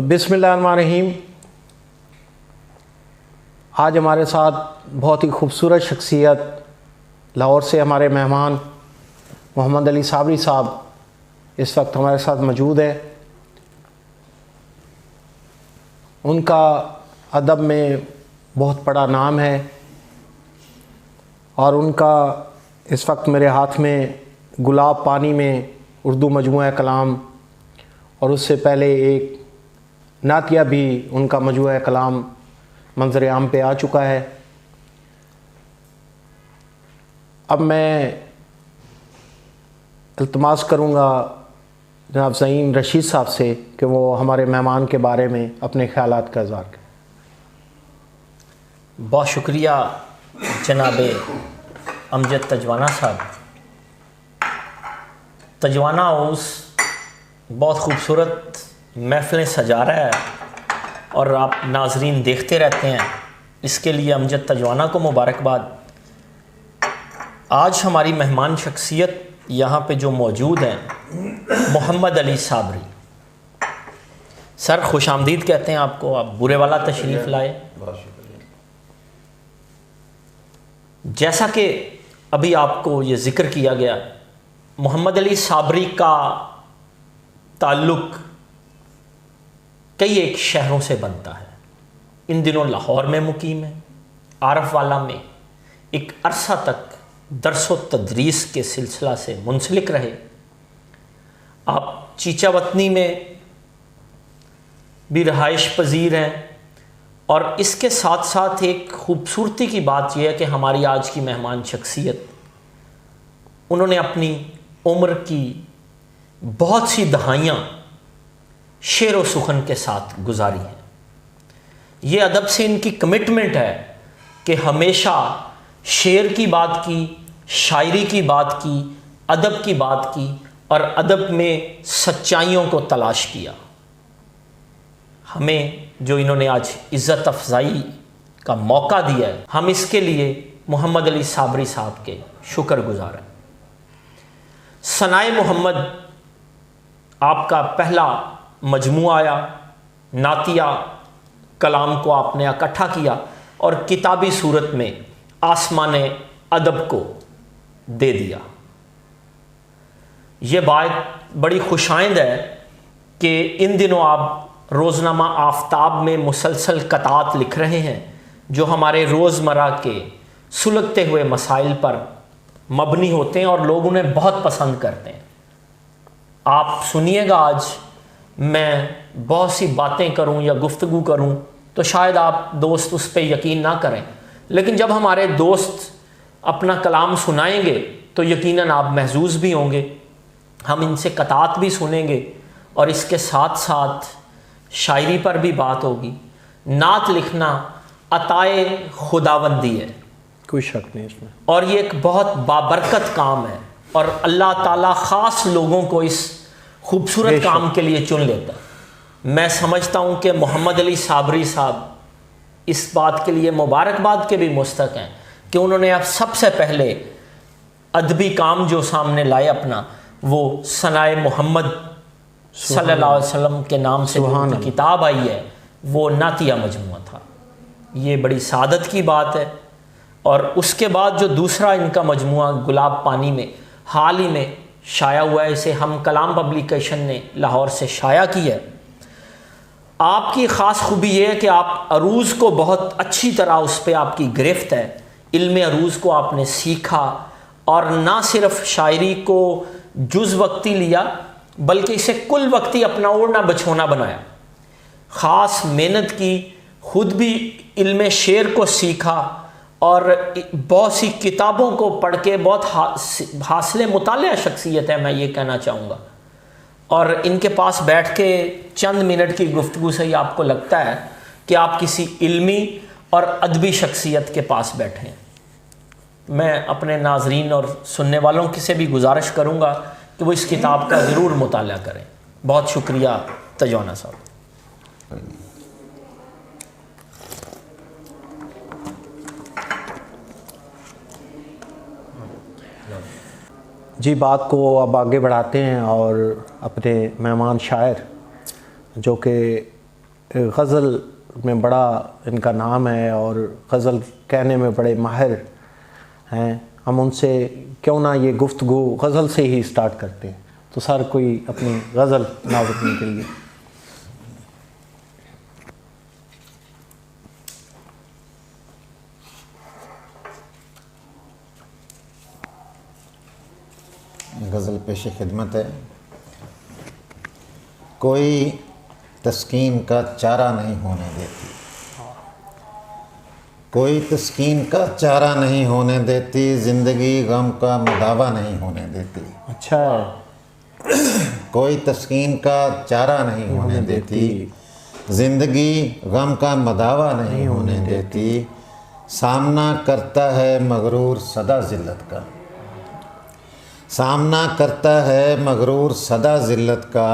बिस्मिल्लाहिर्रहमानिर्रहीम। आज हमारे साथ बहुत ही खूबसूरत शख्सियत लाहौर से हमारे मेहमान मोहम्मद अली साबरी साहब इस वक्त हमारे साथ मौजूद है। उनका अदब में बहुत बड़ा नाम है और उनका इस वक्त मेरे हाथ में गुलाब पानी में उर्दू मजमूआ कलाम और उससे पहले एक नातिया भी उनका मजमूआ कलाम मंज़र आम पे आ चुका है। अब मैं इल्तमास करूँगा जनाब ज़हीन रशीद साहब से कि वो हमारे मेहमान के बारे में अपने ख़यालात का इज़हार करें। बहुत शुक्रिया जनाब अमजद तजवाना साहब। तजवाना हाउस बहुत खूबसूरत महफ़िलें सजा रहा है और आप नाजरीन देखते रहते हैं, इसके लिए अमजद तजवाना को मुबारकबाद। आज हमारी मेहमान शख्सियत यहाँ पे जो मौजूद हैं मोहम्मद अली साबरी सर, खुश आमदीद कहते हैं आपको। आप बुरे वाला तशरीफ़ लाए। जैसा कि अभी आपको ये ज़िक्र किया गया, मोहम्मद अली साबरी का ताल्लुक़ कई एक शहरों से बनता है। इन दिनों लाहौर में मुकीम है। आरफ वाला में एक अरसा तक दरस व तदरीस के सिलसिला से मुंसलिक रहे। आप चीचा वतनी में भी रहाइश पजीर हैं और इसके साथ साथ एक ख़ूबसूरती की बात यह है कि हमारी आज की मेहमान शख्सियत, उन्होंने अपनी उम्र की बहुत सी दहाइयाँ शेर व सुखन के साथ गुजारी हैं। ये अदब से इनकी कमिटमेंट है कि हमेशा शेर की बात की, शायरी की बात की, अदब की बात की और अदब में सच्चाइयों को तलाश किया। हमें जो इन्होंने आज इज़्ज़त अफजाई का मौका दिया है, हम इसके लिए मोहम्मद अली साबरी साहब के शुक्रगुजार हैं। सनाए मोहम्मद आपका पहला मजमूआ आया, नातिया कलाम को आपने इकट्ठा किया और किताबी सूरत में आसमान अदब को दे दिया। ये बात बड़ी खुशाइंद है कि इन दिनों आप रोज़नामा आफ्ताब में मुसलसल कतात लिख रहे हैं जो हमारे रोज़मर्रा के सुलगते हुए मसाइल पर मबनी होते हैं और लोग उन्हें बहुत पसंद करते हैं। आप सुनिएगा, आज मैं बहुत सी बातें करूं या गुफ्तगू करूं तो शायद आप दोस्त उस पर यकीन ना करें, लेकिन जब हमारे दोस्त अपना कलाम सुनाएंगे तो यकीनन आप महजूज भी होंगे। हम इनसे कतात भी सुनेंगे और इसके साथ साथ शायरी पर भी बात होगी। नात लिखना अताए खुदावंदी है, कोई शक नहीं इसमें, और ये एक बहुत बाबरकत काम है और अल्लाह ताला ख़ास लोगों को इस खूबसूरत काम के लिए चुन लेता। मैं समझता हूँ कि मोहम्मद अली साबरी साहब इस बात के लिए मुबारकबाद के भी मुस्तक हैं कि उन्होंने अब सबसे पहले अदबी काम जो सामने लाए अपना, वो सनाए मोहम्मद सल्लल्लाहु अलैहि वसल्लम के नाम से जो किताब आई है वो नातिया मजमूआ था। ये बड़ी सादत की बात है। और उसके बाद जो दूसरा इनका मजमूआ गुलाब पानी में हाल ही में शाया हुआ है, इसे हम कलाम पब्लिकेशन ने लाहौर से शाया की है। आपकी ख़ास खूबी ये है कि आप अरूज़ को बहुत अच्छी तरह उस पर आपकी गिरफ्त है। इल्म अरूज़ को आपने सीखा और ना सिर्फ शायरी को जुज़ वक्ती लिया बल्कि इसे कुल वक्ती अपना ओढ़ना बछोना बनाया। ख़ास मेहनत की, खुद भी इल्म शेर को सीखा और बहुत सी किताबों को पढ़ के बहुत हासिल मुतालिया शख्सियत है, मैं ये कहना चाहूँगा। और इनके पास बैठ के चंद मिनट की गुफ्तगू से ही आपको लगता है कि आप किसी इल्मी और अदबी शख्सियत के पास बैठे हैं। मैं अपने नाजरीन और सुनने वालों की से भी गुजारिश करूँगा कि वो इस किताब का ज़रूर मुताला करें। बहुत शुक्रिया तजवाना साहब। जी, बात को अब आगे बढ़ाते हैं और अपने मेहमान शायर जो कि गज़ल में बड़ा इनका नाम है और गज़ल कहने में बड़े माहिर हैं। हम उनसे क्यों ना ये गुफ्तगू गज़ल से ही स्टार्ट करते हैं। तो सर कोई अपनी गज़ल नाज़रीन के लिए। गज़ल पेश खिदमत है। कोई तस्कीन का चारा नहीं होने देती, कोई तस्कीन का चारा नहीं होने देती, ज़िंदगी गम का मुदावा नहीं होने देती। अच्छा है। कोई तस्कीन का चारा नहीं होने देती, ज़िंदगी गम का मदावा नहीं होने देती। सामना करता है मगरूर सदा ज़िल्लत का, सामना करता है मगरूर सदा ज़िल्लत का,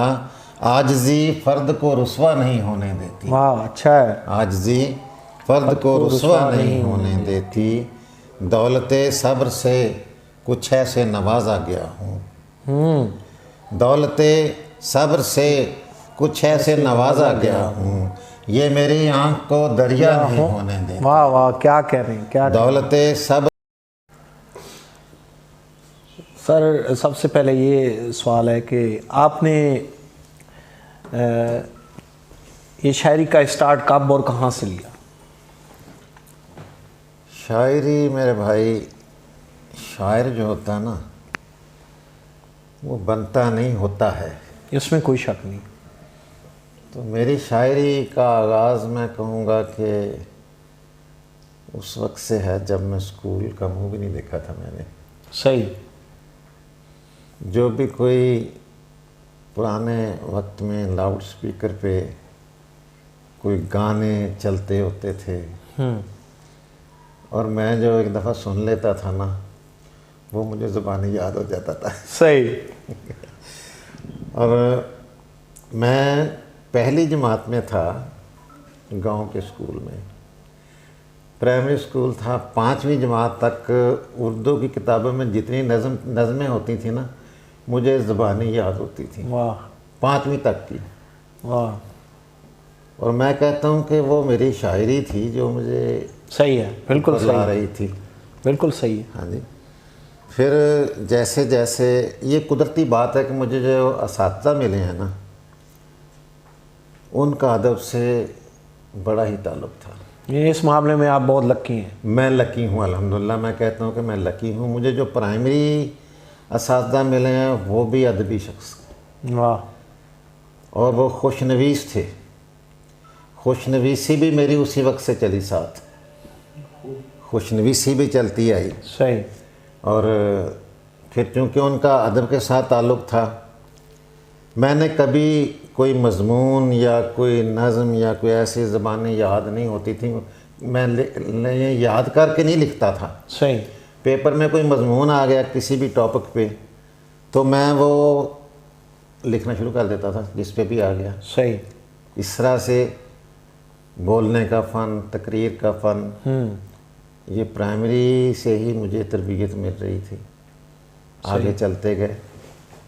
आजिज़ी फ़र्द को रुस्वा नहीं होने देती। वाह अच्छा है। आजिज़ी फ़र्द को रुस्वा नहीं होने देती। दौलते सब्र से कुछ ऐसे नवाजा गया हूँ, दौलते सब्र से कुछ ऐसे नवाजा गया हूँ, ये मेरी आँख को दरिया नहीं होने देती। वाह वाह क्या कह रहे हैं, क्या दौलते सब्र। सर सबसे पहले ये सवाल है कि आपने ये शायरी का स्टार्ट कब और कहाँ से लिया? शायरी मेरे भाई, शायर जो होता है ना वो बनता नहीं होता है, इसमें कोई शक नहीं। तो मेरी शायरी का आगाज़ मैं कहूँगा कि उस वक्त से है जब मैं स्कूल का मुँह भी नहीं देखा था मैंने। सही। जो भी कोई पुराने वक्त में लाउड स्पीकर पे कोई गाने चलते होते थे और मैं जो एक दफ़ा सुन लेता था ना वो मुझे ज़ुबानी याद हो जाता था। सही। और मैं पहली जमात में था गांव के स्कूल में, प्राइमरी स्कूल था। 5वीं जमात तक उर्दू की किताबों में जितनी नज़में होती थी ना मुझे ज़ुबानी याद होती थी। वाह। 5वीं तक की। वाह। और मैं कहता हूँ कि वो मेरी शायरी थी जो मुझे सही है, बिल्कुल सही आ रही थी। बिल्कुल सही है। हाँ जी। फिर जैसे जैसे ये कुदरती बात है कि मुझे जो असातिज़ा मिले हैं ना उनका अदब से बड़ा ही ताल्लुक़ था। ये इस मामले में आप बहुत लकी हैं। मैं लकी हूँ अल्हम्दुलिल्लाह। मैं कहता हूँ कि मैं लकी हूँ। मुझे जो प्राइमरी असातिज़ा मिले हैं वो भी अदबी शख्स, वाह। और वो खुशनवीस थे। खुशनवीसी भी मेरी उसी वक्त से चली साथ, खुशनवीसी भी चलती आई। सही। और फिर चूँकि उनका अदब के साथ ताल्लुक़ था, मैंने कभी कोई मज़मून या कोई नज़म या कोई ऐसी ज़बानें याद नहीं होती थी, मैं याद करके नहीं लिखता था। सही। पेपर में कोई मज़मून आ गया किसी भी टॉपिक पे तो मैं वो लिखना शुरू कर देता था जिस पे भी आ गया। सही। इस तरह से बोलने का फ़न, तकरीर का फ़न, ये प्राइमरी से ही मुझे तरबियत मिल रही थी। आगे चलते गए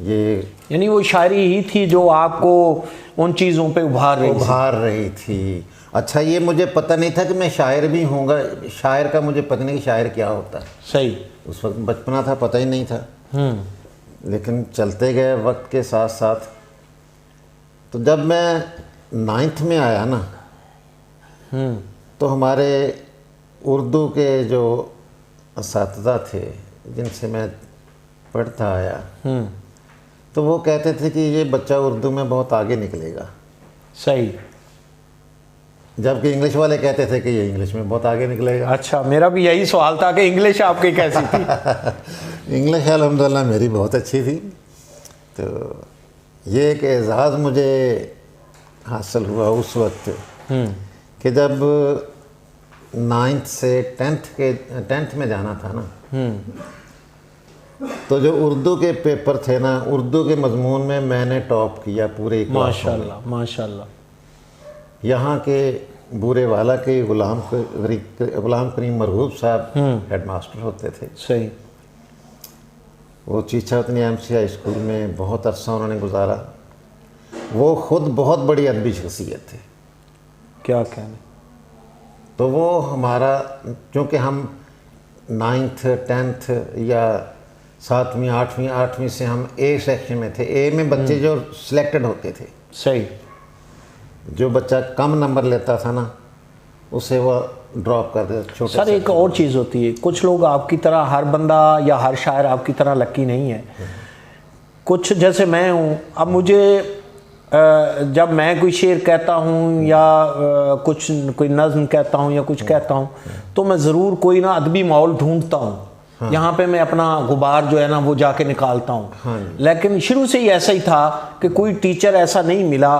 ये, यानी वो शायरी ही थी जो आपको उन चीज़ों पे उभार रही थी। अच्छा, ये मुझे पता नहीं था कि मैं शायर भी होऊंगा। शायर का मुझे पता नहीं कि शायर क्या होता है। सही। उस वक्त बचपना था, पता ही नहीं था। लेकिन चलते गए वक्त के साथ साथ। तो जब मैं 9th में आया ना तो हमारे उर्दू के जो असातिज़ा थे जिनसे मैं पढ़ता आया तो वो कहते थे कि ये बच्चा उर्दू में बहुत आगे निकलेगा। सही। जबकि इंग्लिश वाले कहते थे कि ये इंग्लिश में बहुत आगे निकलेगा। अच्छा, मेरा भी यही सवाल था कि इंग्लिश आपकी कैसी थी? इंग्लिश अल्हम्दुलिल्लाह मेरी बहुत अच्छी थी। तो ये एक एजाज़ मुझे हासिल हुआ उस वक्त कि जब 9th से 10th में जाना था ना तो जो उर्दू के पेपर थे ना, उर्दू के मजमून में मैंने टॉप किया पूरे क्लास में। माशाल्लाह माशाल्लाह। यहाँ के बूरे वाला के गुलाम करीम मरगूब साहब हेडमास्टर होते थे। सही। वो चीचावतनी MCI स्कूल में बहुत अरसा उन्होंने गुजारा। वो ख़ुद बहुत बड़ी अदबी शख्सियत थे। क्या कहने। तो वो हमारा, क्योंकि हम 9th 10th या 7वीं 8वीं से हम ए सेक्शन में थे। ए में बच्चे जो सिलेक्टेड होते थे, सही। जो बच्चा कम नंबर लेता था ना, उसे वो ड्रॉप कर देते छोटे। सर एक और चीज़ होती है, कुछ लोग आपकी तरह, हर बंदा या हर शायर आपकी तरह लकी नहीं है। कुछ जैसे मैं हूँ, अब मुझे जब मैं कोई शेर कहता हूँ या कुछ कोई नज़्म कहता हूँ या कुछ कहता हूँ, तो मैं ज़रूर कोई ना अदबी माहौल ढूंढता हूँ। हाँ। यहाँ पे मैं अपना गुबार जो है ना वो जाके निकालता हूँ। हाँ। लेकिन शुरू से ही ऐसा ही था कि कोई टीचर ऐसा नहीं मिला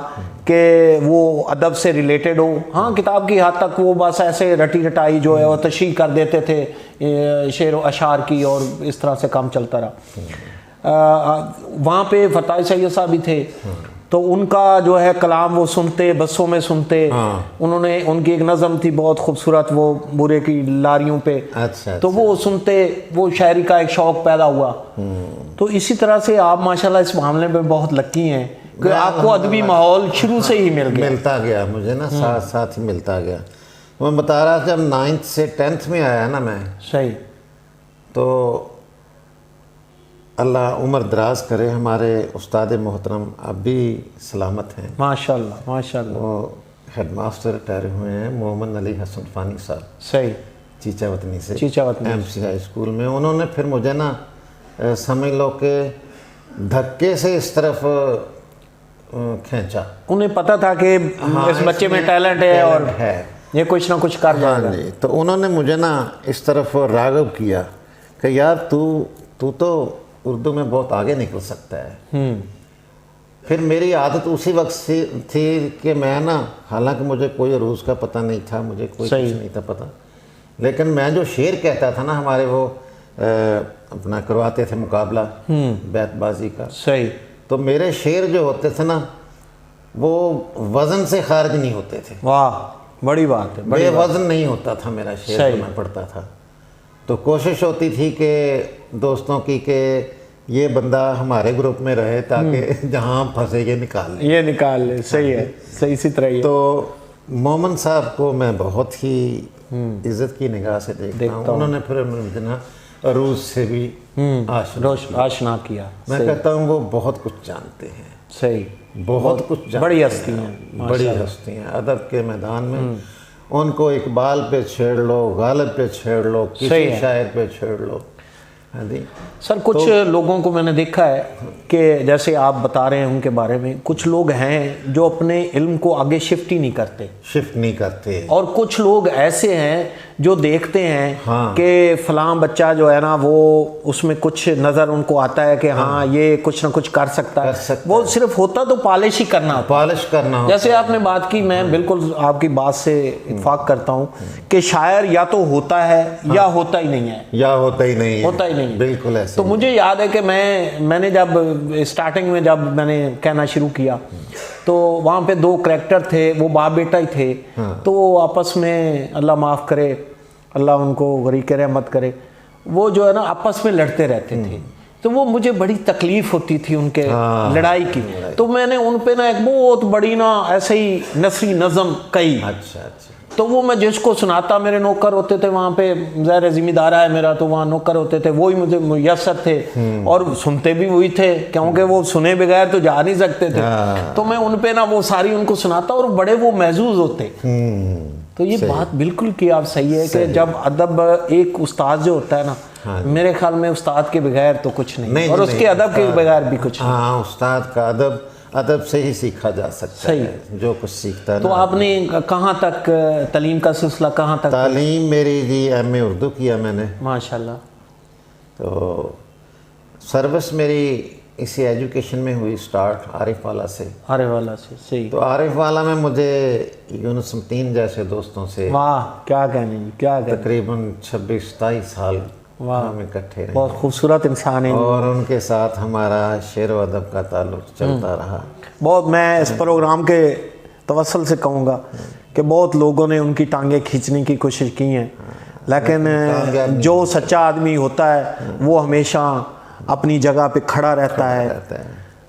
कि वो अदब से रिलेटेड हो। हाँ, किताब की हद तक वो बस ऐसे रटी रटाई जो है वो तशरीह कर देते थे शेर व अशार की, और इस तरह से काम चलता रहा। वहाँ पे फताह सैयद साहब भी थे, तो उनका जो है कलाम वो सुनते, बसों में सुनते। हाँ। उन्होंने, उनकी एक नज़म थी बहुत खूबसूरत, वो बुरे की लारियों पे। अच्छा, तो वो सुनते, वो शायरी का एक शौक़ पैदा हुआ। तो इसी तरह से आप माशाल्लाह इस मामले में बहुत लकी हैं कि आपको अदबी माहौल शुरू से ही मिलता गया मुझे ना, साथ साथ ही मिलता गया। मैं बता रहा था, जब 9th से 10th में आया ना मैं, सही, तो अल्लाह उम्र दराज करे, हमारे उस्ताद मोहतरम अब भी सलामत हैं माशाल्लाह माशाल्लाह। वो हेड मास्टर रिटायर हुए हैं, मोहम्मद अली हसन फ़ानी साहब, सही, चीचावतनी से, चीचावतनी MC हाई स्कूल में। उन्होंने फिर मुझे ना समझ लो कि धक्के से इस तरफ खींचा। उन्हें पता था कि इस बच्चे में टैलेंट है और ये कुछ ना कुछ कर जाएगा। जी, तो उन्होंने मुझे ना इस तरफ राग़िब किया कि यार तू तो उर्दू में बहुत आगे निकल सकता है। फिर मेरी आदत उसी वक्त से थी कि मैं ना, हालांकि मुझे कोई अरूज का पता नहीं था, मुझे कोई कुछ नहीं था पता, लेकिन मैं जो शेर कहता था ना, हमारे वो अपना करवाते थे मुकाबला बैतबाजी का। सही। तो मेरे शेर जो होते थे ना, वो वज़न से खारिज नहीं होते थे। वाह, बड़ी बात है। बेवज़न नहीं होता था मेरा शेर जो मैं पढ़ता था। तो कोशिश होती थी कि दोस्तों की कि ये बंदा हमारे ग्रुप में रहे, ताकि जहाँ फंसे ये निकाल ले। सही है, सही, इसी तरह ही। तो मोमन साहब को मैं बहुत ही इज्जत की निगाह से देखता हूँ। उन्होंने फिर मुझे ना अरूज से भी आशना किया। मैं कहता हूँ वो बहुत कुछ जानते हैं। सही, बहुत कुछ जानते हैं, बड़ी हस्ती हैं, बड़ी हस्ती हैं अदब के मैदान में। उनको इकबाल पे छेड़ लो, गालिब पे छेड़ लो, किसी शायर पे छेड़ लो। हाँ जी सर, कुछ लोगों को मैंने देखा है कि जैसे आप बता रहे हैं उनके बारे में, कुछ लोग हैं जो अपने इल्म को आगे शिफ्ट नहीं करते। और कुछ लोग ऐसे हैं जो देखते हैं कि फलां बच्चा जो है ना, वो उसमें कुछ नज़र उनको आता है कि हाँ ये कुछ ना कुछ कर सकता है। वो सिर्फ होता तो पॉलिश ही करना, जैसे आपने बात की, मैं बिल्कुल आपकी बात से इत्फाक करता हूँ कि शायर या तो होता है या होता ही नहीं है, बिल्कुल ऐसे। तो मुझे याद है कि मैंने जब स्टार्टिंग में जब मैंने कहना शुरू किया, तो वहाँ पे 2 करैक्टर थे, वो बाप बेटा ही थे। तो वो आपस में, अल्लाह माफ़ करे, अल्लाह उनको गरीक़ रहमत करे, वो जो है ना आपस में लड़ते रहते थे। तो वो मुझे बड़ी तकलीफ़ होती थी उनके लड़ाई की। तो मैंने उन पे ना एक बहुत बड़ी ना ऐसे ही नसरी नज़म कही। अच्छा। तो वो मैं जिसको सुनाता, मेरे नौकर होते थे वहाँ पे, ज़ाहिर ज़िम्मेदारा है मेरा, तो वहाँ नौकर होते थे, वो ही मुझे मुयस्सर थे और सुनते भी वही थे, क्योंकि वो सुने बगैर तो जा नहीं सकते थे। तो मैं उन पे ना वो सारी उनको सुनाता और बड़े वो महजूज होते। तो ये बात बिल्कुल की आप सही है कि जब अदब, एक उस्ताद जो होता है ना, मेरे ख्याल में उस्ताद के बगैर तो कुछ नहीं, और उसके अदब के बगैर भी कुछ नहीं। हाँ, उस्ताद का अदब से ही सीखा जा सकता है जो कुछ सीखता है। तो आपने कहाँ तक तालीम का सिलसिला, कहाँ तक? तालीम मेरी जी MA उर्दू किया मैंने, माशाल्लाह। तो सर्विस मेरी इसी एजुकेशन में हुई स्टार्ट आरिफ वाला से। सही। तो आरिफ वाला में मुझे यूनुस मतीन जैसे दोस्तों से, वाह क्या कहने, तकरीबन 26-27 साल हम इकट्ठे रहे। बहुत खूबसूरत इंसान है, और उनके साथ हमारा शेर व अदब का ताल्लुक चलता रहा। बहुत, मैं इस प्रोग्राम के तवस्सुल से कहूँगा कि बहुत लोगों ने उनकी टांगें खींचने की कोशिश की हैं, लेकिन जो सच्चा आदमी होता है वो हमेशा अपनी जगह पे खड़ा रहता है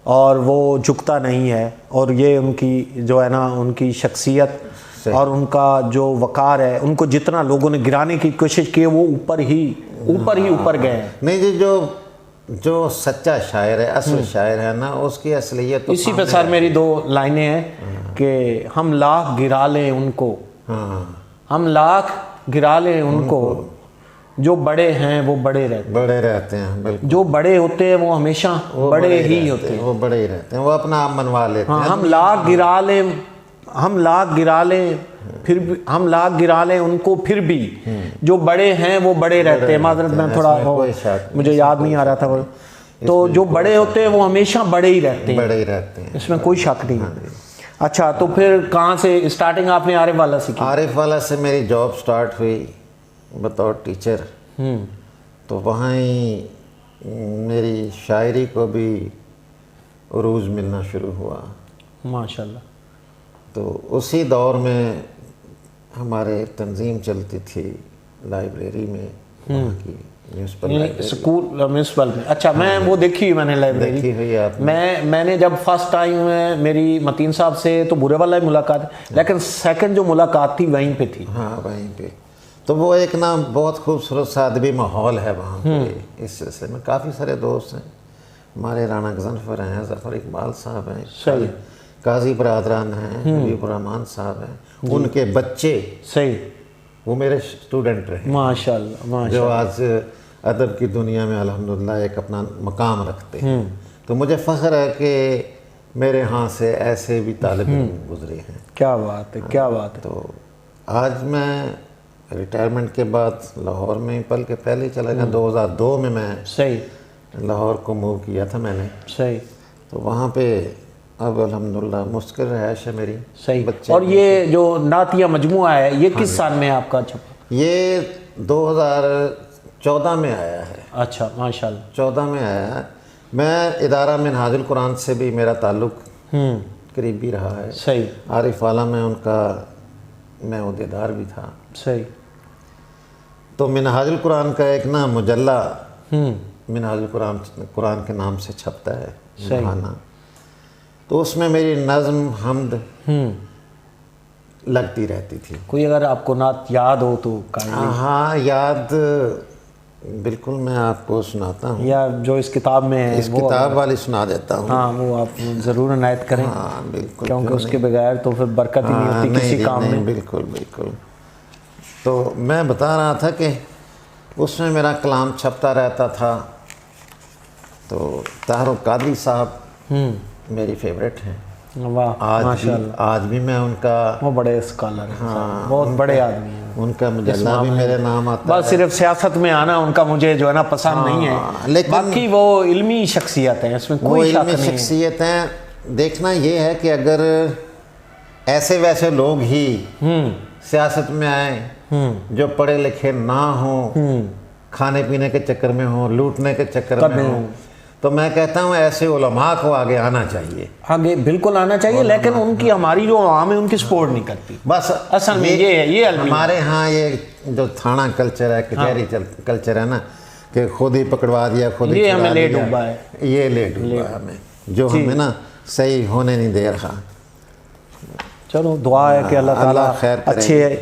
और वो झुकता नहीं है। और ये उनकी जो है ना, उनकी शख्सियत और उनका जो वकार है, उनको जितना लोगों ने गिराने की कोशिश की वो ऊपर ही ऊपर गए हैं। नहीं जी, जो सच्चा शायर है, असल शायर है ना, उसकी असलियत तो इसी पे सर मेरी 2 लाइनें हैं कि हम लाख गिरा लें उनको, हम लाख गिरा लें उनको, जो बड़े हैं वो बड़े रहते हैं। बिल्कुल, जो बड़े होते हैं वो हमेशा बड़े ही होते हैं, वो बड़े ही रहते हैं, वो अपना आप मनवा लेते हैं। हम लाख गिरा लें फिर भी, हम लाख गिरा लें उनको फिर भी जो बड़े हैं वो बड़े रहते हैं। माजरत में थोड़ा मुझे याद नहीं आ रहा था वो, तो जो बड़े होते हैं वो हमेशा बड़े ही रहते हैं, इसमें कोई शक नहीं है। अच्छा, तो फिर कहाँ से स्टार्टिंग आपने आरिफ वाला से की? आरिफ वाला से मेरी जॉब स्टार्ट हुई बतौर टीचर। तो वहाँ ही मेरी शायरी को भी उरूज मिलना शुरू हुआ माशाल्लाह। तो उसी दौर में हमारे तंजीम चलती थी लाइब्रेरी में, वहाँ की म्यूनसिपल स्कूल म्यूनसिपल में। अच्छा, मैं वो देखी हुई, मैंने लाइब्रेरी देखी हुई आपने? मैंने जब फर्स्ट टाइम मेरी मतीन साहब से तो बुरे वाला ही मुलाकात, लेकिन सेकंड जो मुलाकात थी वहीं पे थी। हाँ, वहीं पे। तो वो एक ना बहुत खूबसूरत सा अदबी माहौल है वहाँ पे। इस सिलसिले में काफ़ी सारे दोस्त हैं हमारे, राना गजनफर हैं, ज़फ़र इकबाल साहब हैं, सही, काजी बरादरान हैं, हबीबुर रहमान साहब हैं, उनके बच्चे सही, वो मेरे स्टूडेंट रहे माशाल्लाह, जो आज अदब की दुनिया में अल्हम्दुलिल्लाह एक अपना मकाम रखते हैं। तो मुझे फ़ख्र है कि मेरे यहाँ से ऐसे भी तालिब इल्म गुजरे हैं। क्या बात है, क्या बात है। तो आज मैं रिटायरमेंट के बाद लाहौर में ही, पल के पहले ही चला गया। 2002 में मैं सही लाहौर को मूव किया था मैंने। सही। तो वहाँ पे अब अल्हम्दुलिल्लाह मुस्किल रहायश है मेरी। सही। बच्चे और ये जो नातिया मजमुआ है, ये किस साल में आपका छपा? ये 2014 में आया है। अच्छा, माशाल्लाह। 14 में आया है। मैं इदारा मिनहाजुल कुरान से भी मेरा ताल्लुक़ करीबी रहा है। सही। आरिफ वाला में उनका मैं उहदेदार भी था। सही। तो मिनहाजुल कुरान का एक ना मुजल्ला मिनहाजुल कुरान के नाम से छपता है, महाना। तो उसमें मेरी नज़्म हम्द लगती रहती थी। कोई अगर आपको नात याद हो तो हाँ, याद बिल्कुल मैं आपको सुनाता हूँ, या जो इस किताब में है, इस किताब वाली सुना देता हूँ। हाँ, वो आप ज़रूर इनायत करें। हाँ, बिल्कुल, क्योंकि उसके बगैर तो फिर बरकत ही नहीं होती किसी काम में। बिल्कुल बिल्कुल। तो मैं बता रहा था कि उसमें मेरा कलाम छपता रहता था। तो ताहरुल कादरी साहब मेरी फेवरेट हैं। वाह, आज भी मैं उनका, वो बड़े स्कॉलर हैं। हाँ, बहुत बड़े आदमी हैं। उनका मुजल्ला भी मेरे नाम आता है। बस सिर्फ सियासत में आना उनका मुझे जो है ना पसंद नहीं है, लेकिन बाकी वो इल्मी शख्सियत है, इसमें कोई शक नहीं है। शख्सियत हैं। देखना ये है कि अगर ऐसे वैसे लोग ही सियासत में आए जो पढ़े लिखे ना हों, खाने पीने के चक्कर में हों, लूटने के चक्कर में हों, तो मैं कहता हूँ ऐसे उलमा को आगे आना चाहिए। आगे बिल्कुल आना चाहिए, लेकिन उनकी हमारी जो आवाम है उनकी सपोर्ट नहीं करती। बस असल में ये है, ये हमारे यहाँ ये जो थाना कल्चर है, कचहरी कल्चर है ना, कि खुद ही पकड़वा दिया, खुद ही हमें ले डूबा है, ये ले डूबा है हमें, जो हमें ना सही होने नहीं दे रहा। चलो दुआ है कि अल्लाह ताला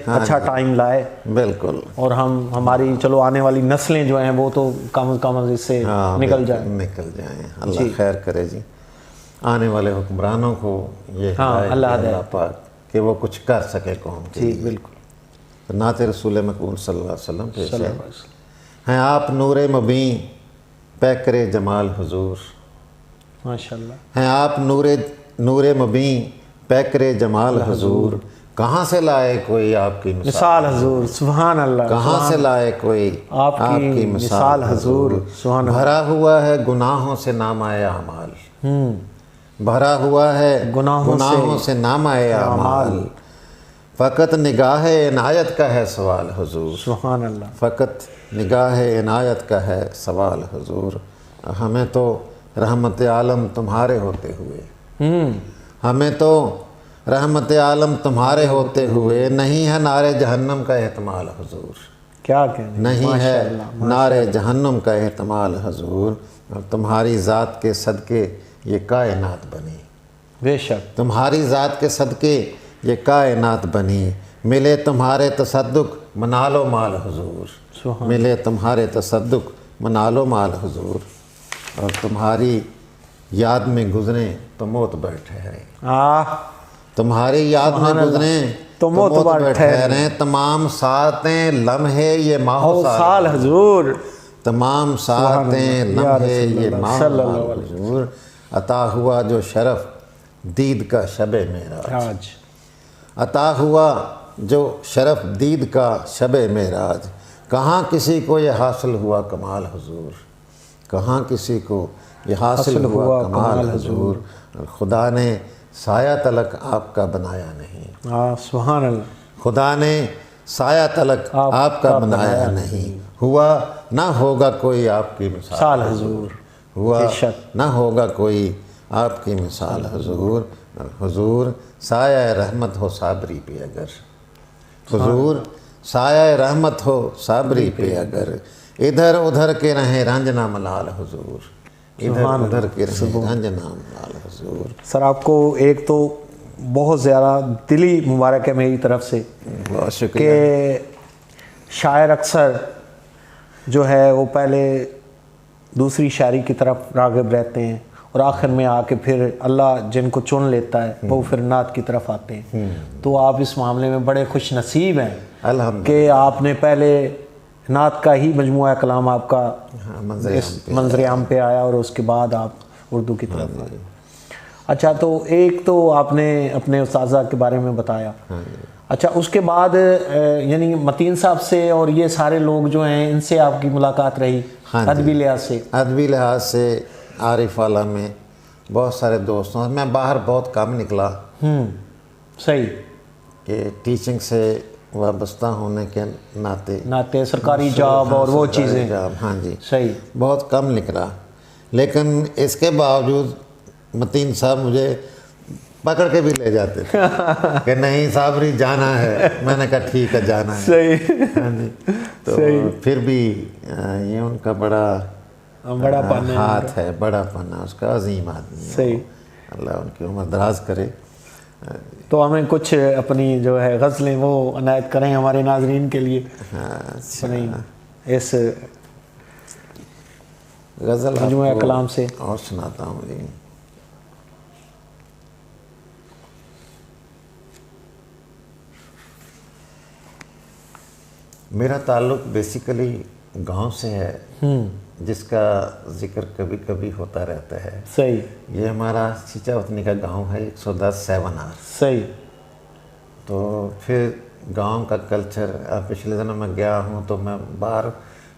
अच्छा टाइम लाए। बिल्कुल। और हमारी चलो आने वाली नस्लें जो हैं वो तो कम इससे निकल जाएं। अल्लाह खैर करे जी। आने वाले हुक्मरानों को ये अल्लाह पाक कि वो कुछ कर सके कौम के लिए। बिल्कुल। नाते रसूल मकबूल सल्लल्लाहु अलैहि वसल्लम पेश हैं आप नूरे मुबीं पैकरे जमाल हुजूर। माशाल्लाह। हैं आप नूरे मुबीं पैकरे जमाल हुजूर। कहाँ से लाए कोई आपकी मिसाल हुजूर, सुभान अल्लाह। कहाँ से लाए कोई आपकी मिसाल हुजूर। भरा हुआ है गुनाहों से नामाए अमाल, भरा हुआ है गुनाहों से नामाए अमाल। फ़कत निगाह इनायत का है सवाल हुजूर। सुभान अल्लाह। फ़कत निगाह इनायत का है सवाल हुजूर। हमें तो रहमत आलम तुम्हारे होते हुए, हमें तो रहमत आलम तुम्हारे होते हुए नहीं है नारे जहन्नम का एहतमाल हुजूर। क्या कहने, नहीं है नारे जहन्नम का एहतमाल हुजूर। और तुम्हारी ज़ात के सदके ये कायनात बनी, बेशक तुम्हारी ज़ात के सदके ये कायनात बनी, मिले तुम्हारे तसद्दुक मना लो माल हुजूर, मिले तुम्हारे तसद्दुक मना लो माल हुजूर, और तुम्हारी याद में गुजरे तो मौत बैठे हैं, तुम्हारी याद में गुजरे तो मौत बैठे हैं, तमाम सातें लम्हे ये माहो साल हुजूर, तमाम सातें लम्हे ये माहो हुजूर, अता हुआ जो शरफ दीद का शबे मेराज, अता हुआ जो शरफ दीद का शबे मेराज, कहाँ किसी को ये हासिल हुआ कमाल हुजूर, कहाँ किसी को ये हासिल हुआ कमाल हुजूर, खुदा ने साया तलक आपका बनाया नहीं, सुभान अल्लाह, खुदा ने साया तलक आपका बनाया नहीं, हुआ ना होगा कोई आपकी मिसाल हुजूर, हुआ ना होगा कोई आपकी मिसाल हुजूर, हुजूर साया रहमत हो साबरी पे अगर, हुजूर साया रहमत हो साबरी पे अगर, इधर उधर के रहें रंजना मलाल हुजूर, इधर उधर के रहें रंजना मलाल हुजूर। सर आपको एक तो बहुत ज़्यादा दिली मुबारक है मेरी तरफ से, बहुत शुक्रिया। कि शायर अक्सर जो है वो पहले दूसरी शायरी की तरफ राग़िब रहते हैं और आखिर में आके फिर अल्लाह जिनको चुन लेता है वो फिर नात की तरफ आते हैं। तो आप इस मामले में बड़े खुश नसीब हैं अल्हम्दुलिल्लाह कि आपने पहले नात का ही मजमुआ कलाम आपका मंजर-ए-आम पे आया और उसके बाद आप उर्दू की तरफ आए। अच्छा, तो एक तो आपने अपने उस्ताज़ा के बारे में बताया। अच्छा, उसके बाद यानी मतीन साहब से और ये सारे लोग जो हैं इनसे आपकी मुलाकात रही अदबी लिहाज से? अदबी लिहाज से आरिफ आला में बहुत सारे दोस्तों, मैं बाहर बहुत कम निकला। सही, कि टीचिंग से वाबस्ता होने के नाते सरकारी जॉब और वो चीज़ें, हाँ जी, सही, बहुत कम निकला। लेकिन इसके बावजूद मतीन साहब मुझे पकड़ के भी ले जाते थे कि नहीं साबरी जाना है। मैंने कहा ठीक है जाना है। सही, हाँ जी। तो सही। फिर भी ये उनका बड़ा हाथ है, बड़ा पन्ना उसका, अजीम आदमी है। सही, अल्लाह उनकी उम्र दराज करे। तो हमें कुछ अपनी जो है गज़लें वो अनायत करें हमारे नाजरीन के लिए। इस गज़ल मजमुआ कलाम से और सुनाता हूँ जी। मेरा ताल्लुक़ बेसिकली गांव से है, जिसका जिक्र कभी कभी होता रहता है। सही, ये हमारा सीचावतनी का गांव है, 110 7 आर। सही। तो फिर गांव का कल्चर, पिछले दिनों मैं गया हूँ तो मैं बाहर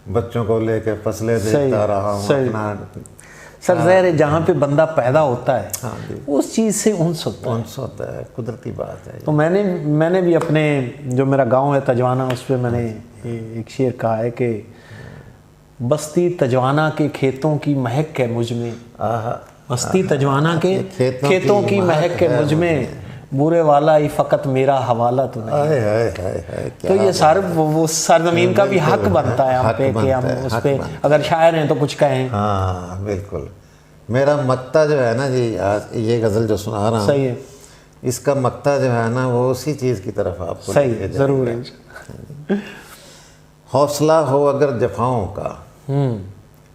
बच्चों को लेकर फसलें देखता रहा हूँ अपना। सर ज़ाहिर है जहाँ पे बंदा पैदा होता है, हाँ जी, उस चीज़ से उन्स होता है, कुदरती बात है। तो मैंने भी अपने जो मेरा गांव है तजवाना, उस पर मैंने एक शेर कहा है कि बस्ती तजवाना के खेतों की महक है मुझ में, बस्ती तजवाना के खेतों की महक है मुझ में, बुरे वाला ही फ़कत मेरा हवाला तो नहीं। तो ये सारे वो सरजमीन का भी हक बनता है हम पे कि हम उस पर अगर शायर हैं तो कुछ कहें। हाँ बिल्कुल। मेरा मक्ता जो है ना जी, आज ये गज़ल जो सुना रहा हूँ, सही है, इसका मक्ता जो है ना वो उसी चीज़ की तरफ आपको सही है, ज़रूर है। हौसला हो अगर जफ़ाओं का,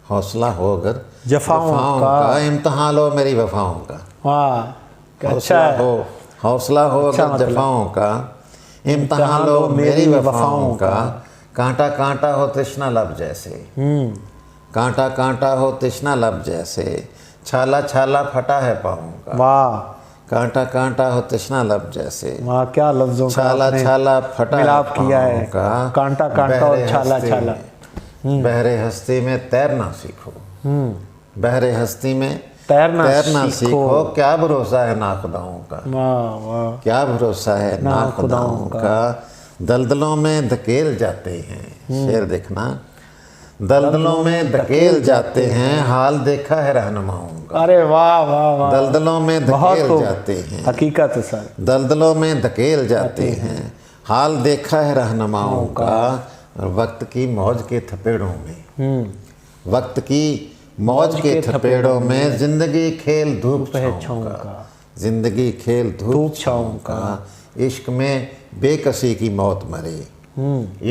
हौसला हो अगर जफ़ाओं का, इम्तहान लो मेरी वफ़ाओं का। वाह, अच्छा हो, हौसला हो अगर जफ़ाओं का, इम्तहान लो मेरी वफ़ाओं का, कांटा कांटा हो तृष्णा लब जैसे, कांटा कांटा हो तृष्णा लब जैसे, छाला छाला फटा है पाँव का। वाह, कांटा कांटा हो तृष्णा लब जैसे, वाह, क्या लफ्ज़ों का छाला छाला फटा मिलाप किया है, कांटा कांटा और छाला छाला। बहरे हस्ती में तैरना सीखो, बहरे हस्ती में तैरना सीखो, क्या भरोसा है नाखुदाओं का, वाह, क्या भरोसा है नाखुदाओं का, दलदलों में धकेल जाते हैं। शेर देखना, दलदलों में धकेल जाते हैं, हाल देखा है रहनुमाओं का। अरे वाह वाह वाह, दलदलों में धकेल जाते हैं, हकीकत है सर, दलदलों में धकेल जाते हैं, हाल देखा है रहनुमाओं का। वक्त की मौज के थपेड़ों में, वक्त की मौज के थपेड़ों में, जिंदगी खेल धूप छाँव का, जिंदगी खेल धूप छाँव का, इश्क में बेकसी की मौत मरे,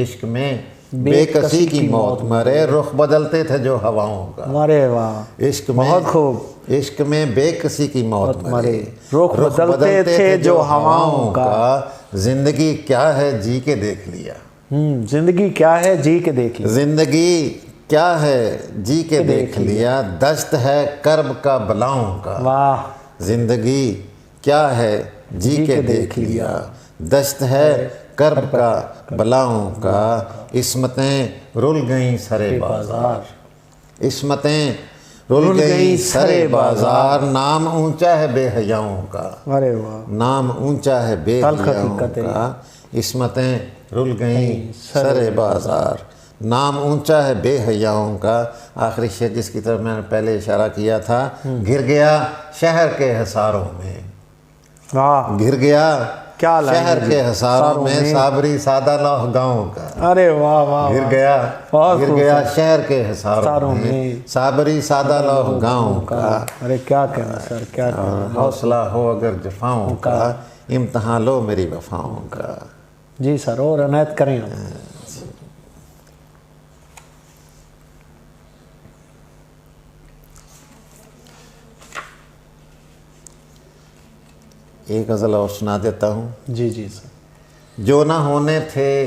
इश्क में बेकसी की मौत मरे, रुख बदलते थे जो हवाओं का। अरे वाह, इश्क में बहुत खूब। इश्क में बेकसी की मौत मरे, रुख बदलते थे जो हवाओं का। जिंदगी क्या है जी के देख लिया, जिंदगी क्या है जी के देख लिया, जिंदगी क्या है जी के देख लिया, दस्त है कर्ब का बलाओं का। वाह, जिंदगी क्या है जी के देख लिया, दस्त है कर्ब का बलाओं का। इस्मतें रुल गईं सरे बाजार, इस्मतें रुल गईं सरे बाजार, नाम ऊंचा है बेहयाओं का। अरे वाह, नाम ऊंचा है बेहयाओं का। इस्मतें रुल गईं सरे बाजार, नाम ऊंचा है बेहयाओं का। आखिरी शेर जिसकी तरफ मैंने पहले इशारा किया था, घिर गया शहर के हिसारों में, वाह, घिर गया क्या लाइन शहर है के जी। हिसारों में, साबरी सादा लौह गाँव का। अरे वाह वाह, गिर वाह। गया बहुत गिर खूबसूरत। गया शहर के हिसारों हिसारों में, में, साबरी सादा लौह गाँव का। अरे क्या कहना सर, क्या कहना। हौसला हो अगर जफाओं का, इम्तहान लो मेरी वफाओं का। जी सर, और अनायत करें आप। एक गज़ल और सुना देता हूँ। जी जी सर, जो ना होने थे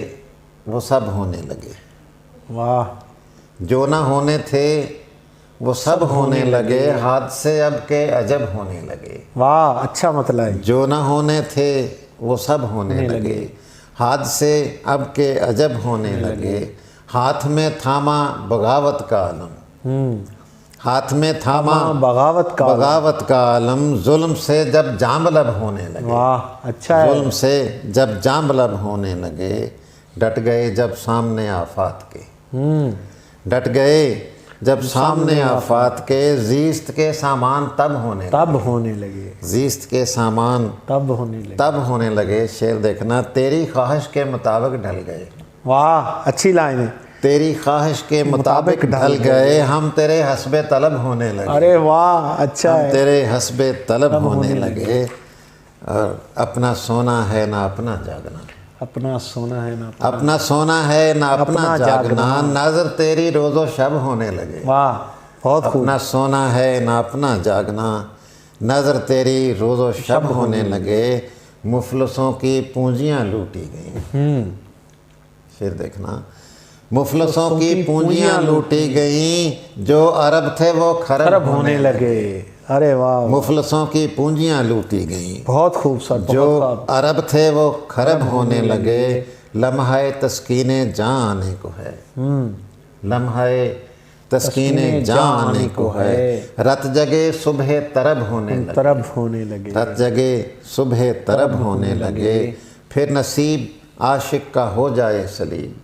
वो सब होने लगे, वाह, जो ना होने थे वो सब होने लगे, हादसे अब के अजब होने लगे। वाह, अच्छा मतलब है। जो ना होने थे वो सब होने लगे, हादसे अब के अजब होने लगे। हाथ में थामा बगावत का आलम, हाथ में थामा बगावत का आलम, जुल्म से जब जामलब होने लगे। वाह, अच्छा है। जुल्म से जब जामलब होने लगे, डट गए जब सामने आफात के, डट गए जब सामने आफात के। जीस्त के सामान तब होने लगे, जीस्त के सामान तब होने लगे। शेर देखना, तेरी ख्वाहिश के मुताबिक ढल गए, वाह, अच्छी लाइन है। तेरी ख्वाहिश के मुताबिक ढल गए, हम तेरे हस्बे तलब होने लगे। अरे वाह, अच्छा हम है। तेरे हस्बे तलब होने लगे। और अपना सोना है ना अपना जागना, अपना सोना है ना अपना सोना है ना अपना जागना, नजर तेरी रोज़ो शब होने लगे। वाह, बहुत खूब। अपना सोना है ना अपना जागना, नजर तेरी रोज़ो शब होने लगे। मुफलसों की पूंजियां लूटी गईं, फिर देखना, मुफलसों की पूंजियां लूटी गईं, जो अरब थे वो खरब होने लगे। अरे वाह, मुफलसों की पूंजियां लूटी गईं, बहुत खूब सर, जो बहुत खूब। अरब थे वो खरब होने लगे। लम्हाए तस्कीने जान आने को है, लम्हाए तस्कीने जान आने को है। रत जगे सुबह तरब होने लगे, रत जगे सुबह तरब होने लगे। फिर नसीब आशिक का हो जाए सलीब,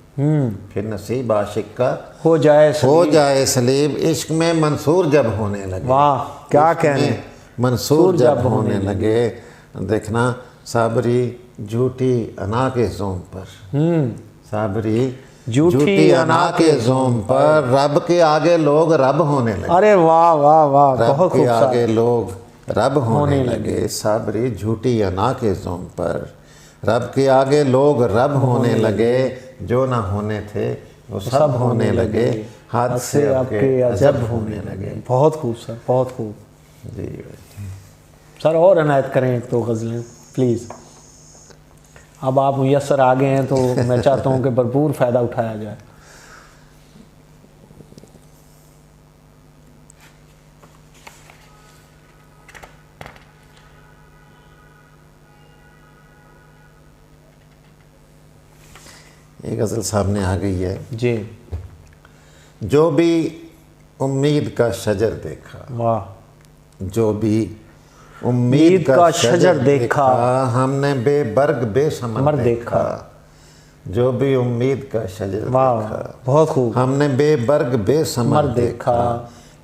फिर नसीब आशिक का हो जाए सलीब। इश्क में मंसूर जब होने लगे, वाह, क्या कहने। मंसूर जब होने लगे। देखना, साबरी झूठी अना के जोम पर, साबरी झूठी अना के जोम पर, रब के आगे लोग रब होने लगे। अरे वाह वाह वाह, रब बहुत के खूब आगे लोग रब होने लगे। साबरी झूठी अना के जोम पर, रब के आगे लोग रब होने लगे। जो ना होने थे वो सब होने लगे, हाथ से आपके अजब होने लगे। बहुत खूब सर, बहुत खूब। जी सर, और अनायत करें तो गज़लें प्लीज़। अब आप मुयस्सर आ गए हैं तो मैं चाहता हूँ कि भरपूर फ़ायदा उठाया जाए। एक गज़ल सामने आ गई है। जी, जो भी उम्मीद का शजर देखा, वाह, जो भी उम्मीद का शजर देखा, हमने बेबर्ग बेसमर देखा। जो भी उम्मीद का शजर वाह, देखा, बहुत खूब। हमने बेबर्ग बेसमर देखा।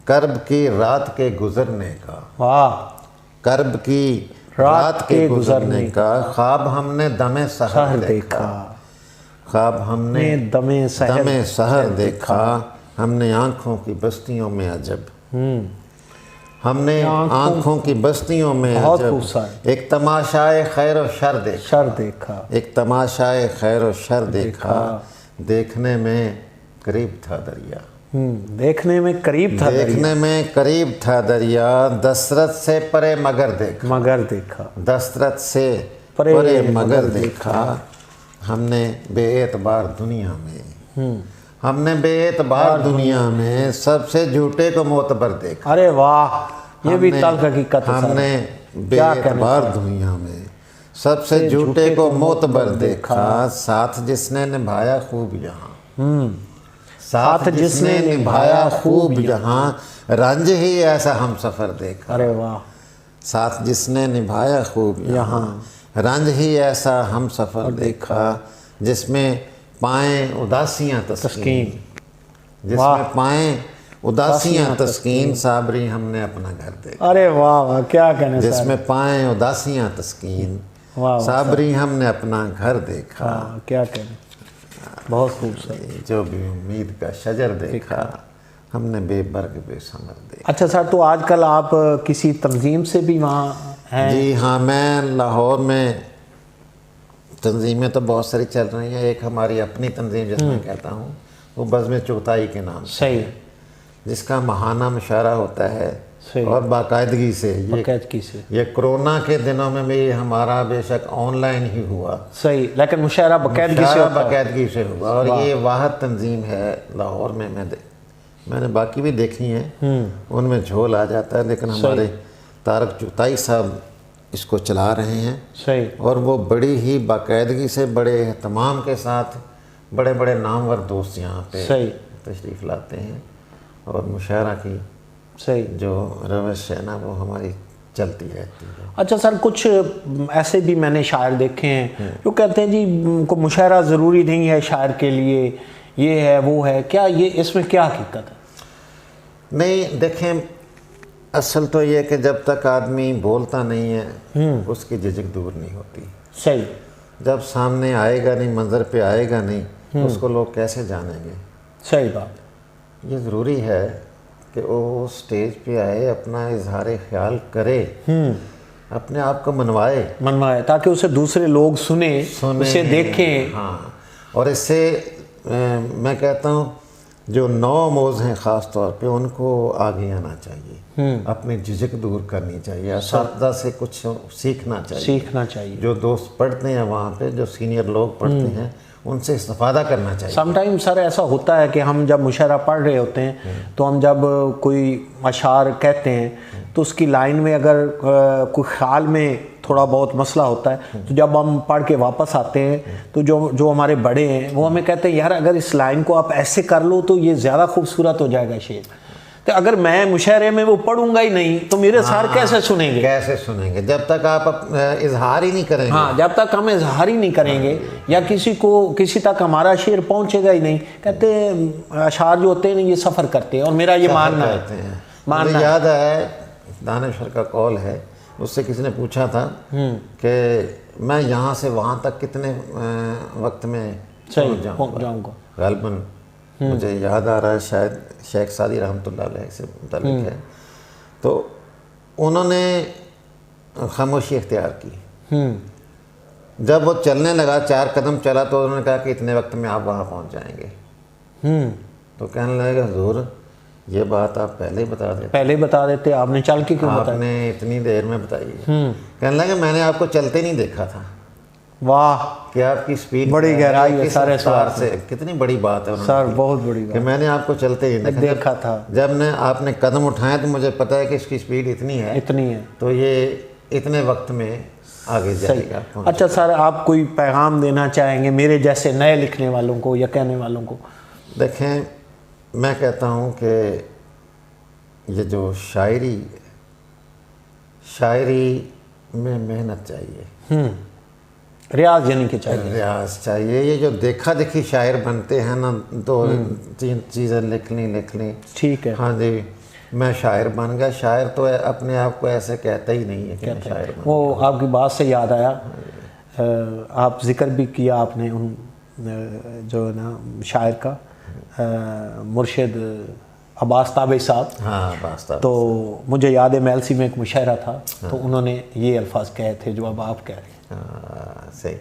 कर्ब की रात के गुजरने का, वाह, कर्ब की रात के गुजरने का। ख्वाब हमने दमे सहर देखा, ख्वाब हमने दमे सहर देखा। हमने आँखों की बस्तियों में अजब, हमने आँखों की बस्तियों में बहुत जब खूबसूरत एक तमाशाए खैर और शर देखा, शर देखा, एक तमाशाए खैर और शर देखा, देखने में करीब था दरिया, देखने में करीब था देखने में करीब था दरिया, दशरथ से परे मगर देखा, मगर देखा, दशरथ से परे परे मगर मगर देखा। हमने बेएतबार दुनिया में, हमने बेएतबार दुनिया में सबसे झूठे को मोतबर देखा। अरे वाह, ये भी तल्ख हकीकत है। हमने बेएतबार दुनिया में सबसे झूठे को मोतबर देखा, साथ जिसने निभाया खूब यहाँ, साथ जिसने निभाया खूब यहाँ, रंज ही ऐसा हम सफ़र देखा। अरे वाह, साथ जिसने निभाया खूब यहाँ, रंज ही ऐसा हम सफ़र देखा, जिसमें पाएँ उदासियाँ तस्कीन, जिसमें पाएँ उदासियाँ तस्कीन, साबरी हमने अपना घर देखा। अरे वाह वाह, क्या कहने साहब। जिसमें पाएँ उदासियाँ तस्कीन, वाह साबरी हमने अपना घर देखा। हाँ, क्या कहने, बहुत खूबसूरत। जो भी उम्मीद का शजर देखा, हमने बेबर्ग बेसमर देखा। अच्छा सर, तो आजकल आप किसी तंजीम से भी वहाँ हैं? जी हाँ, मैं लाहौर में तंजीमें तो बहुत सारी चल रही हैं। एक हमारी अपनी तंजीम जिसमें कहता हूँ, वो बज़्म चुगताई के नाम से, सही, जिसका माहाना मुशायरा होता है सही, और बाकायदगी से। बाकायदगी से ये कोरोना के दिनों में भी हमारा बेशक ऑनलाइन ही हुआ, सही, लेकिन मुशायरा बाकायदगी से मुशायरा होता है। बाकायदगी से हुआ। और ये वाहद तंजीम है लाहौर में, मैंने बाकी भी देखी हैं, उनमें झोल आ जाता है, लेकिन हमारे तारक चुगताई साहब इसको चला रहे हैं। सही, और वो बड़ी ही बाकायदगी से, बड़े एहतमाम के साथ, बड़े बड़े नामवर दोस्त यहाँ पे सही, तशरीफ़ लाते हैं, और मुशायरा की सही, जो रवश है ना, वो हमारी चलती रहती है। अच्छा सर, कुछ ऐसे भी मैंने शायर देखे हैं जो कहते हैं जी को मुशायरा ज़रूरी नहीं है शायर के लिए, ये है वो है, क्या ये इसमें क्या हकीकत है? नहीं, देखें, असल तो ये कि जब तक आदमी बोलता नहीं है उसकी झिझक दूर नहीं होती। सही, जब सामने आएगा नहीं, मंजर पे आएगा नहीं, उसको लोग कैसे जानेंगे? सही बात। ये ज़रूरी है कि वो स्टेज पे आए, अपना इजहार ख्याल करे, अपने आप को मनवाए, ताकि उसे दूसरे लोग सुने, उसे देखें। हाँ, और इससे मैं कहता हूँ जो नौमोज़ हैं ख़ास तौर पे, उनको आगे आना चाहिए, अपनी झिझक दूर करनी चाहिए, असातिज़ा से कुछ सीखना चाहिए। जो दोस्त पढ़ते हैं वहाँ पे, जो सीनियर लोग पढ़ते हैं, उनसे इस्तेफ़ादा करना चाहिए। समटाइम सर ऐसा होता है कि हम जब मुशायरा पढ़ रहे होते हैं तो हम जब कोई अशार कहते हैं तो उसकी लाइन में अगर कोई ख्याल में थोड़ा बहुत मसला होता है, तो जब हम पढ़ के वापस आते हैं तो जो हमारे बड़े हैं वो हमें कहते हैं यार अगर इस लाइन को आप ऐसे कर लो तो ये ज़्यादा खूबसूरत हो जाएगा शेर। तो अगर मैं मुशायरे में वो पढ़ूंगा ही नहीं तो मेरे सार कैसे सुनेंगे? कैसे सुनेंगे जब तक आप इजहार ही नहीं करेंगे? हाँ, जब तक हम इजहार ही नहीं करेंगे या किसी तक हमारा शेर पहुंचेगा ही नहीं। कहते हैं अशार जो होते हैं ये सफ़र करते हैं, और मेरा ये मानना है। मुझे याद है दानिशवर का कॉल है, उससे किसी ने पूछा था कि मैं यहाँ से वहाँ तक कितने वक्त में पहुँच जाऊँगा। ग़ालिबन मुझे याद आ रहा है, शायद शेख सादी रहमतुल्लाह अलैह से मुताल्लिक़ है, तो उन्होंने खामोशी इख्तियार की। जब वो चलने लगा, 4 कदम चला, तो उन्होंने कहा कि इतने वक्त में आप वहाँ पहुँच जाएंगे। तो कहने लगे हुज़ूर ये बात आप पहले ही बता देते, आपने चल के क्यों बताया? आपने इतनी देर में बताई। कहने लगे मैंने आपको चलते नहीं देखा था। वाह, कि आपकी स्पीड बड़ी गहराई है सारे सवार से। कितनी बड़ी बात है सर, बहुत बड़ी बात कि मैंने आपको चलते ही देखा था। जब आपने कदम उठाए तो मुझे पता है कि इसकी स्पीड इतनी है, तो ये इतने वक्त में आगे जाएगा। अच्छा सर, आप कोई पैगाम देना चाहेंगे मेरे जैसे नए लिखने वालों को या कहने वालों को? देखें, मैं कहता हूँ कि ये जो शायरी में मेहनत चाहिए, रियाज यानी कि चाहिए, रियाज चाहिए। ये जो देखा देखी शायर बनते हैं ना, 2-3 चीज़ें लिख ली, ठीक है, हाँ जी मैं शायर बन गया। शायर तो अपने आप को ऐसे कहता ही नहीं है कि मैं शायर बन। वो आपकी बात से याद आया, आप जिक्र भी किया आपने उन जो ना शायर का, मुर्शिद अब्बास ताबे साहब। हाँ वास्तव। तो मुझे याद है MLC में एक मुशायरा था, तो उन्होंने ये अल्फाज कहे थे जो अब आप कह रहे हैं। हाँ सही।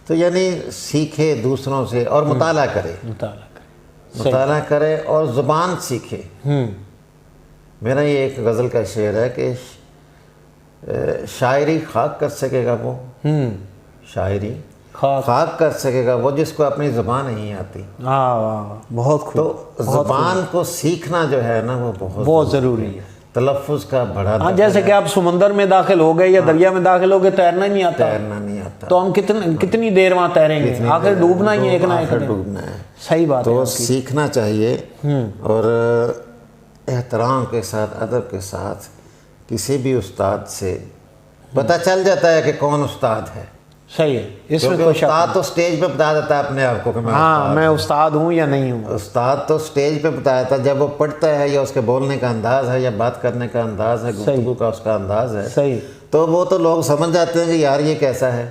तो यानी सीखे दूसरों से और मुताला करे, मुताला करे और ज़ुबान सीखे। मेरा ये एक गज़ल का शेर है कि शायरी खाक कर सकेगा वो, शायरी खाक कर सकेगा वो जिसको अपनी ज़ुबान नहीं आती। हाँ बहुत खूब। तो ज़ुबान को सीखना जो है ना वो बहुत ज़रूरी है। तलफ़्फ़ुज़ का बड़ा हाँ, जैसे कि आप समंदर में दाखिल हो गए या दरिया में दाखिल हो गए, तैरना नहीं आता, तो हम कितनी देर वहाँ तैरेंगे, आखिर डूबना ही है, एक ना एक दिन डूबना है। सही बात है। तो सीखना चाहिए और एहतराम के साथ, अदब के साथ किसी भी उस्ताद से पता चल जाता है कि कौन उस्ताद है। सही है, इसमें कोई उस्ताद तो स्टेज पे बता देता है अपने आप को कि मैं उस्ताद हूँ या नहीं हूँ। उस्ताद तो स्टेज पे बताया था, जब वो पढ़ता है या उसके बोलने का अंदाज है या बात करने का अंदाज है, गुफ्तगू का उसका अंदाज है, सही, तो वो तो लोग समझ जाते हैं कि यार ये कैसा है,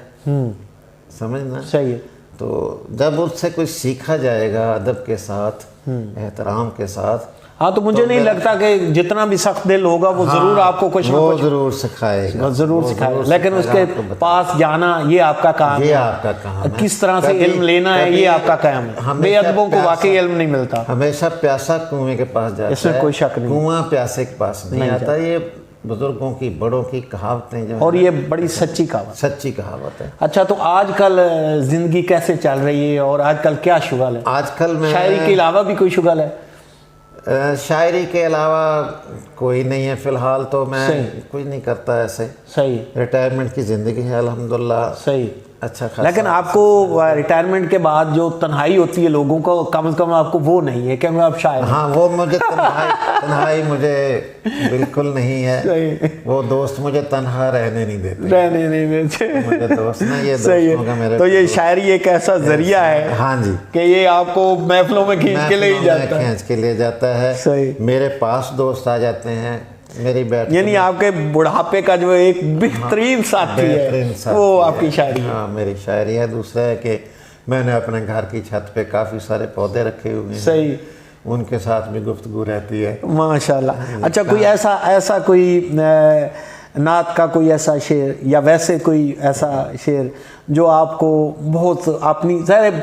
समझना। सही है। तो जब उससे कुछ सीखा जाएगा अदब के साथ, एहतराम के साथ। हाँ, तो मुझे नहीं लगता कि जितना भी सख्त दिल होगा वो जरूर आपको कुछ ना कुछ जरूर सिखाएगा, जरूर सिखाएगा, लेकिन उसके पास जाना ये आपका काम है। ये आपका काम है। किस तरह से इल्म लेना है ये आपका काम है। बेअदबों को वाकई इल्म नहीं मिलता। हमेशा प्यासा कुएं के पास जाता है, इसमें कोई शक नहीं। कुआं प्यासे के पास नहीं आता। ये बुजुर्गों की, बड़ों की कहावतें जो, और ये बड़ी सच्ची कहावत है। अच्छा, तो आजकल जिंदगी कैसे चल रही है और आजकल क्या शुगल है? आजकल में शायरी के अलावा भी कोई शुगल है? शायरी के अलावा कोई नहीं है फिलहाल, तो मैं कुछ नहीं करता ऐसे। सही, रिटायरमेंट की ज़िंदगी है अल्हम्दुलिल्लाह। सही, अच्छा खासा। लेकिन आपको रिटायरमेंट के बाद जो तन्हाई होती है लोगों को, कम से कम आपको वो नहीं है, क्योंकि आप शायर। हाँ, वो मुझे तन्हाई मुझे बिल्कुल नहीं है। वो दोस्त मुझे तन्हा रहने नहीं देते। मुझे दोस्त ना, ये दोस्तों का मेरे। तो ये शायरी एक ऐसा जरिया है, हाँ जी, कि ये आपको महफिलों में खींच के ले जाता है। सही। मेरे पास दोस्त आ जाते हैं मेरी बैठ, यानी आपके बुढ़ापे का जो एक बेहतरीन साथी है वो आपकी शायरी है। हाँ, मेरी शायरी है। दूसरा है कि मैंने अपने घर की छत पे काफ़ी सारे पौधे रखे हुए हैं। सही, उनके साथ भी गुफ्तगू रहती है माशाल्लाह। अच्छा, कोई ऐसा कोई नात का कोई ऐसा शेर या वैसे कोई ऐसा शेर जो आपको बहुत अपनी, ज़ाहिर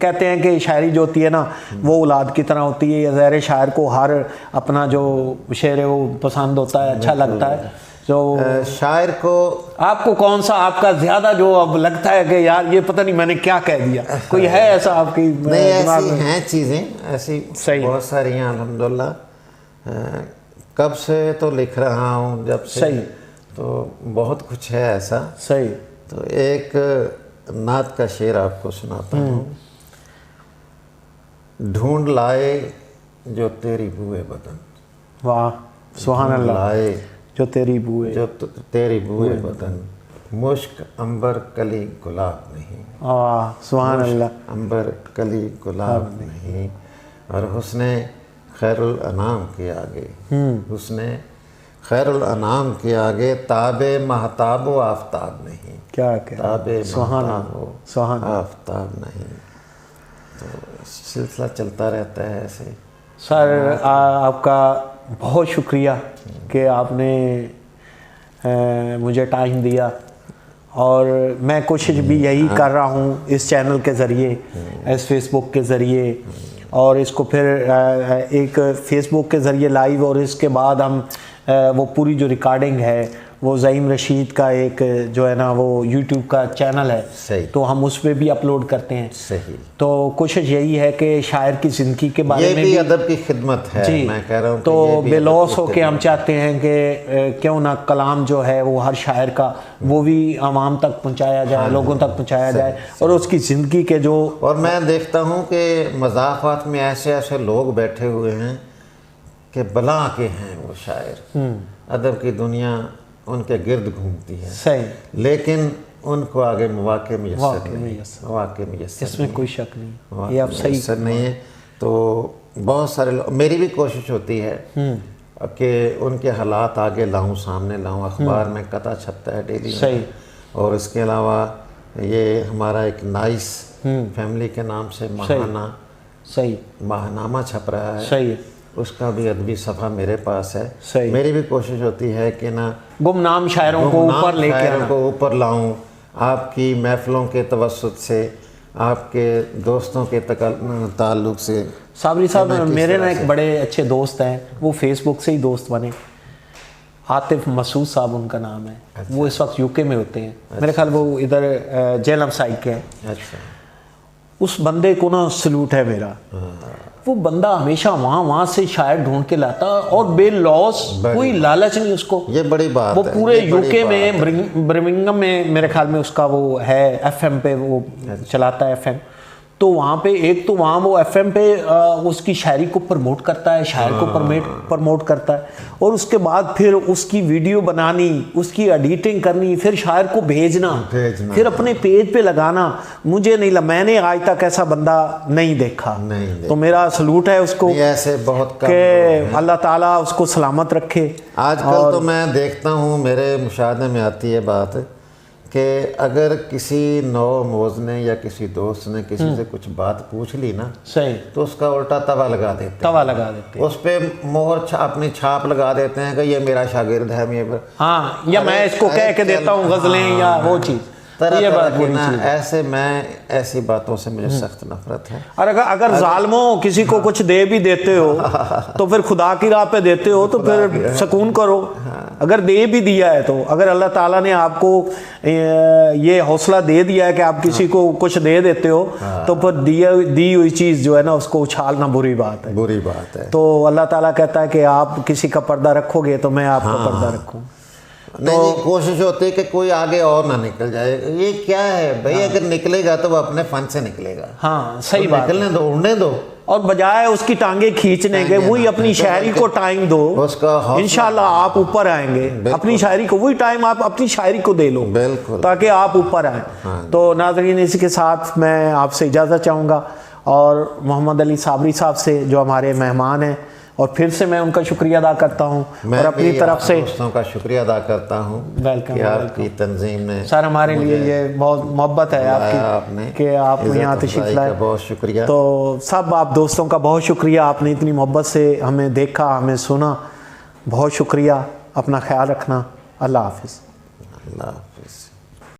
कहते हैं कि शायरी जो होती है ना वो औलाद की तरह होती है, या ज़ाहिर शायर को हर अपना जो शेर है वो पसंद होता है, अच्छा लगता है। जो शायर को आपको कौन सा आपका ज़्यादा जो अब लगता है कि यार ये पता नहीं मैंने क्या कह दिया, कोई है ऐसा आपकी? नहीं, ऐसी हैं चीज़ें, ऐसी बहुत सारी हैं अल्हम्दुलिल्लाह। कब से तो लिख रहा हूँ, जब से। सही, तो बहुत कुछ है ऐसा। सही। तो एक नात का शेर आपको सुनाता हूँ। ढूंढ लाए जो तेरी बूए बदन, वाह, सुभान अल्लाह। लाए जो तेरी बूए, तेरी बूए बदन, मुश्क अंबर कली गुलाब नहीं। वाह, सुभान अल्लाह। अंबर कली गुलाब नहीं, और हुस्ने खैरुल अनाम के आगे, हुस्ने खैरुल अनाम के आगे ताबे महताब व आफताब नहीं। क्या ताबे महताब आफताब नहीं। तो सिलसिला चलता रहता है ऐसे। सर, आपका बहुत शुक्रिया कि आपने मुझे टाइम दिया, और मैं कोशिश भी यही कर रहा हूँ इस चैनल के ज़रिए, इस फेसबुक के ज़रिए, और इसको फिर एक फेसबुक के ज़रिए लाइव, और इसके बाद हम वो पूरी जो रिकॉर्डिंग है वो ज़हीम रशीद का एक जो है ना वो यूट्यूब का चैनल है, सही, तो हम उस पर भी अपलोड करते हैं। सही। तो कोशिश यही है कि शायर की ज़िंदगी के बारे में भी अदब की खिदमत है जी, मैं कह रहा हूँ। तो बेलौस हो के हम चाहते हैं कि क्यों ना कलाम जो है वो हर शायर का वो भी आवाम तक पहुँचाया जाए, लोगों तक पहुँचाया जाए, और उसकी ज़िंदगी के जो, और मैं देखता हूँ कि मज़ाफ़ात में ऐसे ऐसे लोग बैठे हुए हैं कि बला के हैं वो शायर, अदब की दुनिया उनके गिर्द घूमती है। सही, लेकिन उनको आगे मौक़े मुयस्सर नहीं, इसमें कोई शक नहीं, ये आप सही नहीं है। तो बहुत सारे लोग, मेरी भी कोशिश होती है कि उनके हालात आगे लाऊं, सामने लाऊं। अखबार में कथा छपता है डेली, सही, और इसके अलावा ये हमारा एक नाइस फैमिली के नाम से माहाना, सही, माहनामा छप रहा है। सही, उसका भी अदबी सफ़ा मेरे पास है। सही। मेरी भी कोशिश होती है कि ना गुमनाम शायरों को ऊपर लेके शायरों आना। को ऊपर लाऊं, आपकी महफ़िलों के तवस्सुत से, आपके दोस्तों के ताल्लुक़ से। साबरी साहब मैं किस मेरे तरह ना से- एक बड़े अच्छे दोस्त हैं, वो फेसबुक से ही दोस्त बने, आतिफ मसूद साहब उनका नाम है। वो इस वक्त यूके में होते हैं, मेरे ख्याल वो इधर जेलम साइड के हैं। अच्छा। उस बंदे को ना सलूट है मेरा। वो बंदा हमेशा वहाँ से शायर ढूंढ के लाता और बेलॉस, कोई लालच नहीं उसको। ये बड़ी बात वो है, पूरे ये बड़ी यूके बात में बर्मिंघम में मेरे ख्याल में उसका वो है, एफएम पे वो चलाता है एफएम। तो वहाँ पे एक तो वहाँ वो एफएम पे उसकी शायरी को प्रमोट करता है, शायर को प्रमोट करता है, और उसके बाद फिर उसकी वीडियो बनानी, उसकी एडिटिंग करनी, फिर शायर को भेजना, फिर अपने पेज पे लगाना। मुझे नहीं मैंने आज तक ऐसा बंदा नहीं देखा। तो मेरा सलूट है उसको ऐसे बहुत कम कि अल्लाह ताला उसको सलामत रखे। आजकल तो मैं देखता हूँ, मेरे मुशाहदे में आती है बात कि अगर किसी नौ मोज़ ने या किसी दोस्त ने किसी से कुछ बात पूछ ली ना, सही, तो उसका उल्टा तवा लगा देते हैं। तवा लगा देते हैं, उस पे मोहर अपनी छाप लगा देते हैं कि ये मेरा शागिर्द है। हाँ, या मैं इसको कह के देता हूँ गज़लें या वो चीज़। तरह ये तरह बात की बुरी ना, चीज़ है। ऐसे मैं ऐसी बातों से मुझे सख्त नफरत है। और अगर जालिमों किसी को कुछ दे भी देते हो तो फिर खुदा की राह पे देते हो, तो फिर सुकून करो। अगर दे भी दिया है तो, अगर अल्लाह ताला ने आपको ये हौसला दे दिया है कि आप किसी को कुछ दे देते हो, तो फिर दी हुई चीज़ जो है ना, उसको उछालना बुरी बात है। बुरी बात है। तो अल्लाह ताला कहता है कि आप किसी का पर्दा रखोगे तो मैं आपका पर्दा रखूँ। नहीं, कोशिश होती है कि कोई आगे और ना निकल जाए। ये क्या है भाई, अगर निकलेगा तो वो अपने फन से निकलेगा। हाँ, सही तो बात। निकलने दो, उड़ने दो, और बजाय उसकी टांगे खींचने के वही अपनी शायरी को टाइम दो, उसका इंशाल्लाह आप ऊपर आएंगे। अपनी शायरी को, वही टाइम आप अपनी शायरी को दे लो, बिल्कुल, ताकि आप ऊपर आए। तो नाज़रीन, इसी के साथ मैं आपसे इजाज़त चाहूँगा, और मोहम्मद अली साबरी साहब से जो हमारे मेहमान हैं, और फिर से मैं उनका शुक्रिया अदा करता हूँ, और अपनी तरफ से दोस्तों का शुक्रिया अदा करता हूँ। वेलकम कि आपकी तंजीम ने, सर, हमारे लिए ये बहुत मोहब्बत है आपकी कि आप यहाँ तशरीफ़ लाए। बहुत शुक्रिया। तो सब आप दोस्तों का बहुत शुक्रिया, आपने इतनी मोहब्बत से हमें देखा, हमें सुना, बहुत शुक्रिया। अपना ख्याल रखना। अल्लाह हाफ़िज़। अल्लाह हाफ़िज़।